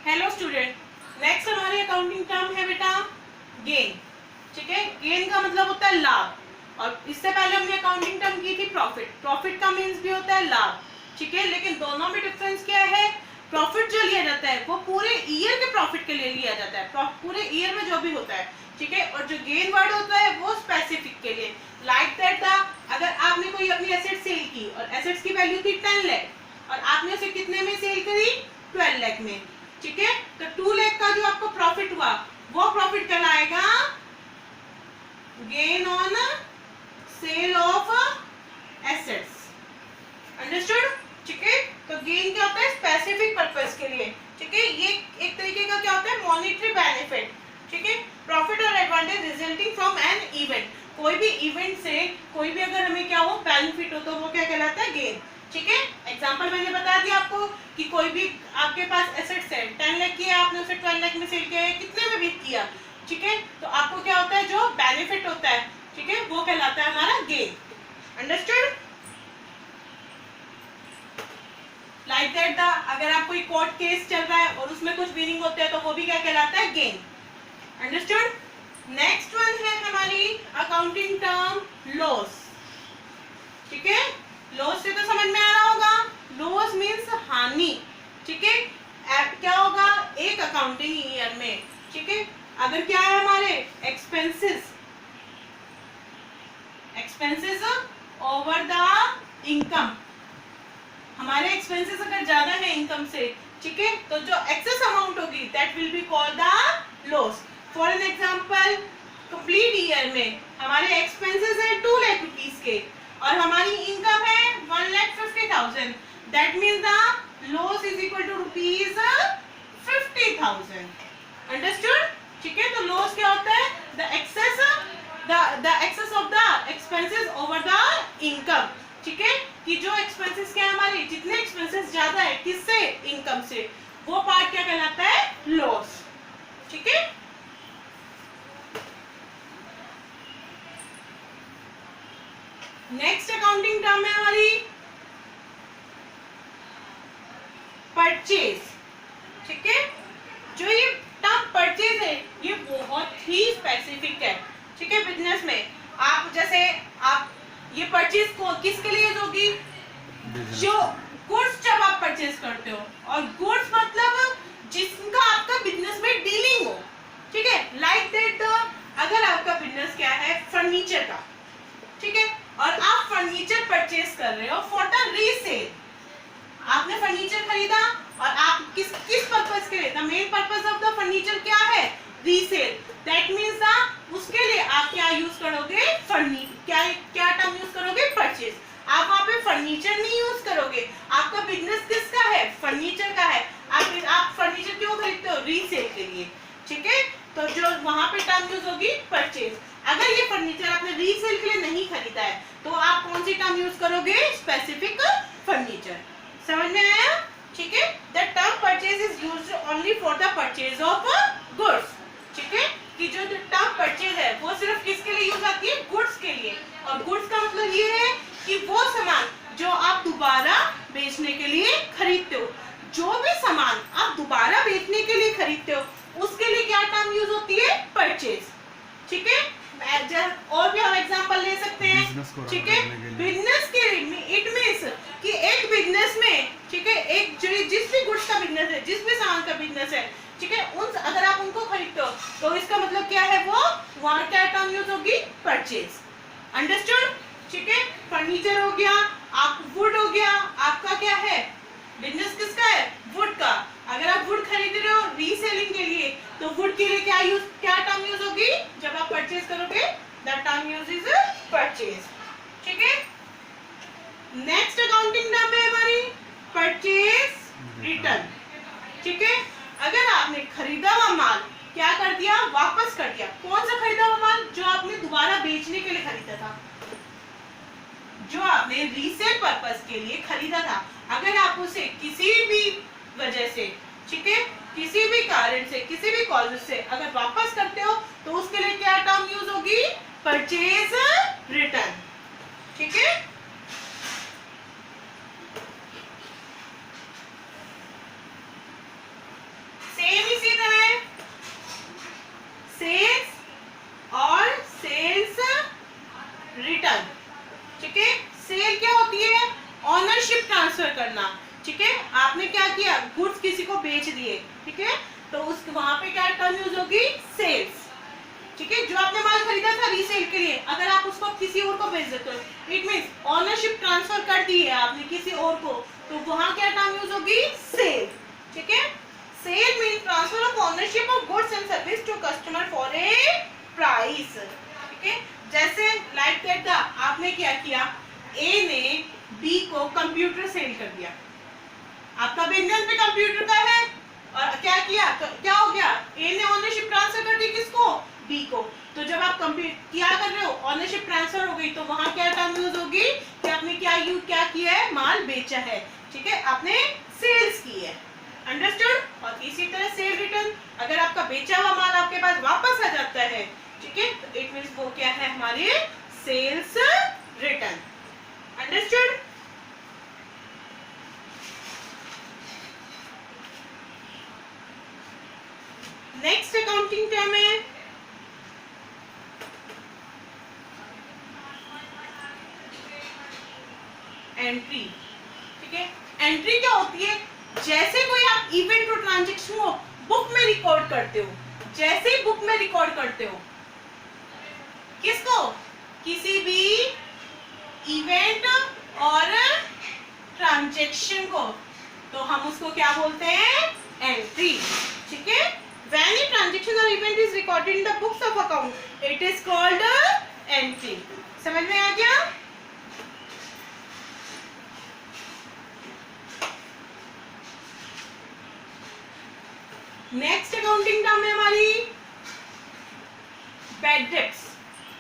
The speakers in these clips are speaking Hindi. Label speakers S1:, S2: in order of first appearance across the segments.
S1: हेलो स्टूडेंट, नेक्स्ट हमारी अकाउंटिंग टर्म है बेटा गेन। ठीक है, गेन का मतलब होता है लाभ, और इससे पहले हमने अकाउंटिंग टर्म की थी प्रॉफिट। प्रॉफिट का मीन्स भी होता है लाभ। ठीक है, लेकिन दोनों में डिफरेंस क्या है? प्रॉफिट जो लिया जाता है वो पूरे ईयर के प्रॉफिट के लिए लिया जाता है, पूरे ईयर में जो भी होता है। ठीक है, और जो गेन वर्ड होता है वो स्पेसिफिक के लिए। लाइक दैट द, अगर आपने कोई अपनी एसेट सेल की और एसेट्स की वैल्यू थी 10 लाख और आपने उसे कितने में सेल करी? 12 लाख में। ठीक है, तो 2 लाख का जो आपको प्रॉफिट हुआ वो प्रॉफिट कहलाएगा gain on sale of assets. Understood? ठीक है, तो गेन क्या होता है? स्पेसिफिक पर्पस के लिए। ठीक है, ये एक तरीके का क्या होता है? Monetary benefit. ठीक है, प्रॉफिट और advantage resulting from an event. कोई भी इवेंट से कोई भी अगर हमें क्या हो बेनिफिट हो तो वो क्या कहलाता है? गेन। ठीक है, एग्जांपल मैंने बता दिया आपको कि कोई भी आपके पास एसेट्स है, 10 लाख की है, आपने उसे 12 लाख में सेल किया है, कितने में बिक किया? ठीक है, तो आपको क्या होता है? जो बेनिफिट होता है, ठीक है, वो कहलाता है हमारा gain. Understood? Like that the, अगर आप कोई कोर्ट केस चल रहा है और उसमें कुछ विनिंग होते हैं तो वो भी क्या कहलाता है? गेन। अंडरस्टूड? नेक्स्ट वन है हमारी अकाउंटिंग टर्म लॉस। ठीक है, लॉस से तो समझ में आ रहा होगा, लॉस मींस हानि। ठीक है, क्या होगा एक अकाउंटिंग ईयर में? ठीक है, अगर क्या है हमारे expenses, expenses over the income, हमारे एक्सपेंसेस अगर ज्यादा है इनकम से, ठीक है, तो जो एक्सेस अमाउंट होगी that will be called the loss. For an example, complete year में हमारे एक्सपेंसेस है 2 लाख रुपीस के और हमारी इनकम है 1,50,000, that means the loss is equal to rupees 50,000। Understood? ठीक है, तो लॉस क्या होता है? The excess of the expenses over the income. ठीक है, कि जो एक्सपेंसेस क्या है हमारे, जितने एक्सपेंसेस ज्यादा है किससे? इनकम से, वो पार्ट क्या कहलाता है? लॉस। ठीक है, नेक्स्ट अकाउंटिंग टर्म है हमारी परचेज। ठीक है, जो ये टर्म परचेज है ये बहुत ही स्पेसिफिक है। ठीक है, बिजनेस में आप जैसे आप ये परचेज को किसके लिए होगी? जो गुड्स जब आप परचेज करते हो, और गुड्स मतलब जिसका आपका बिजनेस में डीलिंग हो। ठीक है, लाइक दैट अगर आपका बिजनेस क्या है? फर्नीचर का। ठीक है, और आप फर्नीचर परचेज कर रहे हो फॉर द रीसेल। आपने फर्नीचर खरीदा और आप किस पर्पस के लिए? The main purpose of the furniture क्या है? रीसेल। दैट मींस उसके लिए आप क्या यूज करोगे? क्या टर्म यूज करोगे? परचेज। आप वहां पे फर्नीचर नहीं यूज करोगे। आपका बिजनेस किसका है? फर्नीचर का है। आप फर्नीचर क्यों खरीदते हो? रीसेल के लिए। ठीक है, तो जो वहां पे टर्म यूज होगी परचेज। अगर ये फर्नीचर आपने रीसेल के लिए नहीं खरीदा है तो आप कौन सी टर्म यूज करोगे? Specific furniture. समझ में आया? ठीक है, the term purchase is used only for the purchase of goods. ठीक है, कि जो टर्म परचेज है वो सिर्फ किसके लिए यूज आती है? गुड्स के लिए। और गुड्स का मतलब ये है कि वो सामान जो आप दोबारा बेचने के लिए खरीदते हो। जो भी सामान आप दोबारा बेचने के लिए खरीदते हो उसके लिए क्या टर्म यूज होती है? परचेज। ठीक है, और भी हम एग्जांपल ले सकते हैं। ठीक है, बिजनेस के इट मींस कि एक बिजनेस में, ठीक है, एक जिस भी गुड्स का बिजनेस है, जिस भी सामान का बिजनेस है, ठीक है, अगर आप उनको खरीदते हो तो इसका मतलब क्या है? वो वहां क्या टर्म यूज होगी? परचेज। अंडरस्टूड? ठीक है, फर्नीचर हो गया, आप वुड हो गया, आपका क्या है? बिजनेस किसका है? वुड का। अगर आप वुड खरीद रहे हो रीसेलिंग के लिए तो वुड के लिए क्या टर्म यूज होगी? जब आप परचेज करोगे the term use is purchase. ठीक है, नेक्स्ट अकाउंटिंग टर्म है हमारी परचेज रिटर्न। ठीक है, अगर आपने खरीदा हुआ माल क्या कर दिया? वापस कर दिया। कौन सा खरीदा हुआ माल? जो आपने दोबारा बेचने के लिए खरीदा था, जो आपने रीसेल पर्पस के लिए खरीदा था। अगर आप उसे किसी भी वजह से, ठीक है, किसी भी कारण से, किसी भी कॉज से अगर वापस करते हो तो उसके लिए क्या टर्म यूज होगी? Purchase return. ठीक है, को बेच दिए, ठीक है, तो उस वहां पे क्या टर्म यूज होगी, सेल्स, ठीक है। जो आपने माल खरीदा था रीसेल के लिए, अगर आप उसको किसी और को बेच देते हो, इट मींस ओनरशिप ट्रांसफर कर दी है आपने किसी और को, तो वहां क्या टर्म यूज होगी, सेल, ठीक है। Sale mean transfer of ownership of goods and service to customer for a price, ठीक है। जैसे लाइक दैट दा आपने क्या किया, ए ने बी को कंप्यूटर सेल कर दिया, आपका बिजनेस भी कंप्यूटर का है, और क्या किया, तो क्या हो गया, ए ने ओनरशिप ट्रांसफर कर दी किसको, बी को। तो जब आप क्या कर रहे हो, ओनरशिप ट्रांसफर हो गई, तो वहां क्या टर्म यूज होगी कि आपने क्या किया है, माल बेचा है, ठीक है, आपने सेल्स की है, अंडरस्टूड। और इसी तरह सेल रिटर्न, अगर आपका बेचा हुआ माल आपके पास वापस आ जाता है, ठीक है, तो इट मींस वो क्या है, हमारे sales return, understood. Next accounting term है एंट्री, ठीक है। एंट्री क्या होती है, जैसे कोई आप इवेंट और ट्रांजैक्शन को बुक में रिकॉर्ड करते हो, जैसे ही बुक में रिकॉर्ड करते हो, किसको, किसी भी इवेंट और ट्रांजैक्शन को, तो हम उसको क्या बोलते हैं, एंट्री, ठीक है। When a transaction or event is recorded in the books of account, it is called entry. समझ में आ गया? नेक्स्ट अकाउंटिंग टर्म है हमारी बैड डेट्स,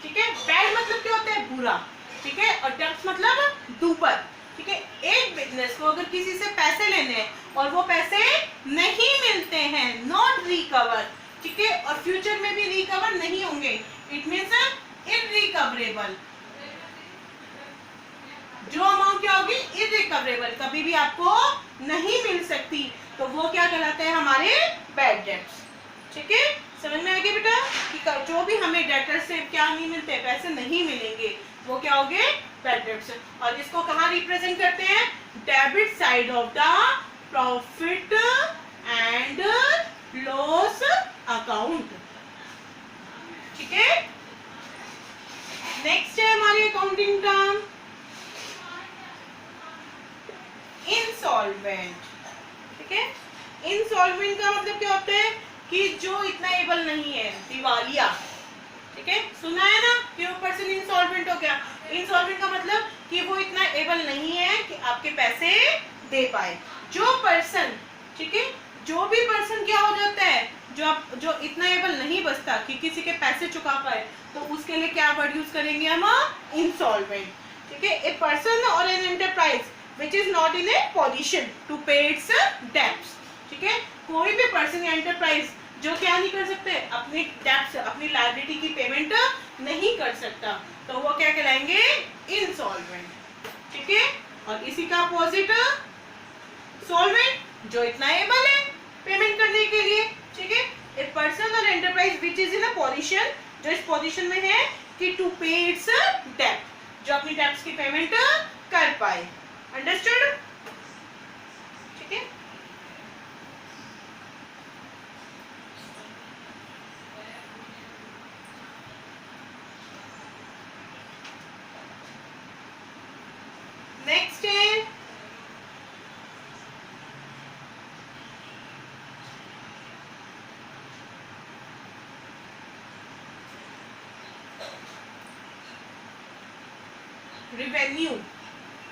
S1: ठीक है। बैड मतलब क्या होता है, बुरा, ठीक है, और डेट्स मतलब दुपर, ठीक है। एक बिजनेस को अगर किसी से पैसे लेने हैं और वो पैसे नहीं मिलते हैं, नॉट रिकवर, ठीक है, और फ्यूचर में भी रिकवर नहीं होंगे, इट मींस इनरिकवरेबल, जो अमाउंट क्या होगी, इनरिकवरेबल, कभी भी आपको नहीं मिल सकती, तो वो क्या कहलाते हैं, हमारे बैड डेट्स, ठीक है। समझ में आ गया बेटा कि जो भी हमें डेटर से क्या नहीं मिलते, पैसे नहीं मिलेंगे, वो क्या हो गए, बैड डेट्स। और इसको कहाँ रिप्रेजेंट करते हैं, debit side of the profit and loss account, ठीक है। नेक्स्ट है हमारी अकाउंटिंग टर्म इंसॉल्वेंट, ठीक है। इंसॉल्वेंट का मतलब क्या होता है कि जो इतना एबल नहीं है, दिवालिया, ठीक है, सुना है ना कि वो पर्सन इंसॉल्वेंट हो गया। इंसॉल्वेंट का मतलब कि वो इतना एबल नहीं है कि आपके पैसे दे पाए। जो पर्सन, ठीक है, जो भी पर्सन क्या हो जाता है, जो इतना एबल नहीं बचता कि किसी के पैसे चुका पाए, तो उसके लिए क्या वर्ड यूज करेंगे हम, इंसॉल्वेंट, ठीक है। ए पर्सन और an enterprise which is not in a position to pay its debts, ठीक है। कोई भी पर्सन या एंटरप्राइज जो क्या नहीं कर सकते, अपनी डेब्ट्स, अपनी लायबिलिटी की पेमेंट नहीं कर सकता, तो वो क्या कहलाएंगे, इंसॉल्वेंट, ठीक है। और इसी का अपोजिट सॉल्वेंट, जो इतना एबल है पेमेंट करने के लिए, ठीक है। ए पर्सन और enterprise which is in a position, जो इस पोजीशन में है कि टू पे इट्स डेब्ट, जो अपनी डेब्ट्स की पेमेंट कर पाए, अंडरस्टूड, ठीक है। नेक्स्ट है रिवेन्यू,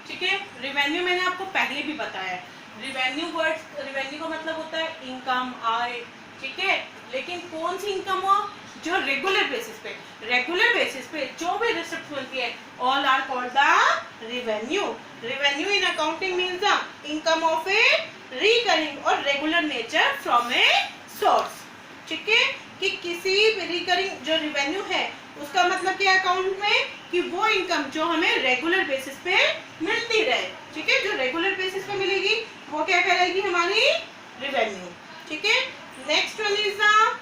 S1: ठीक है। रिवेन्यू मैंने आपको पहले भी बताया, रिवेन्यू का मतलब होता है इनकम, आय, ठीक है। लेकिन कौन सी इनकम हो, जो रेगुलर बेसिस पे जो भी रिसिप्ट मिलती है, all are called the revenue. Revenue in accounting means the income of a recurring और regular nature from a source, ठीक है। कि किसी रिकरिंग जो रिवेन्यू है, उसका मतलब क्या अकाउंट में, कि वो इनकम जो हमें रेगुलर बेसिस पे मिलती रहे, ठीक है, जो रेगुलर बेसिस पे मिलेगी वो क्या कहलाएगी, हमारी रिवेन्यू, ठीक है। Next one is the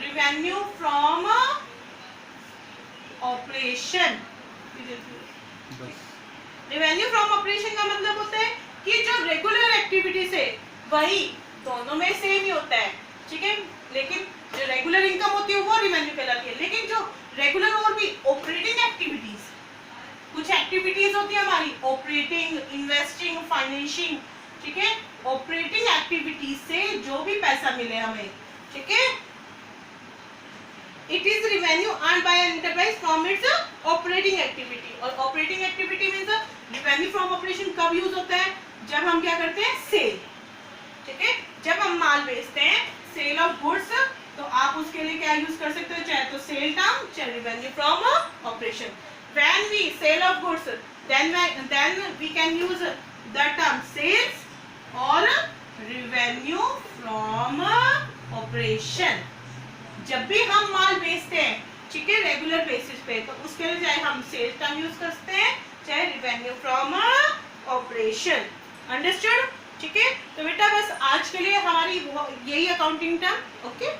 S1: revenue from operation, revenue from operation का मतलब होता है कि जो रेगुलर एक्टिविटीज है वही दोनों में सेम ही होता है, ठीक है, लेकिन जो रेगुलर इनकम होती है वो रेवेन्यू कहलाती है, लेकिन जो रेगुलर और भी ऑपरेटिंग एक्टिविटीज, कुछ एक्टिविटीज होती है हमारी ऑपरेटिंग, इन्वेस्टिंग, फाइनेंशिंग, ठीक है, ऑपरेटिंग एक्टिविटीज से जो भी पैसा मिले हमें, ठीक है, it is revenue earned by an enterprise from its operating activity. और operating activity means revenue from operation कब यूज होता है, जब हम क्या करते हैं, सेल, ठीक है, जब हम माल बेचते हैं, सेल ऑफ गुड्स, तो आप उसके लिए क्या यूज कर सकते हो, चाहे तो सेल टर्म, चाहे revenue from operation. When we sell of goods then we can use the term sales और revenue from operation। जब भी हम माल बेचते हैं, ठीक है, रेगुलर बेसिस पे, तो उसके लिए चाहे हम सेल्स टर्म यूज करते हैं, चाहे रेवेन्यू फ्रॉम ऑपरेशन। अंडरस्टूड, ठीक है। तो बेटा बस आज के लिए हमारी यही अकाउंटिंग टर्म, ओके।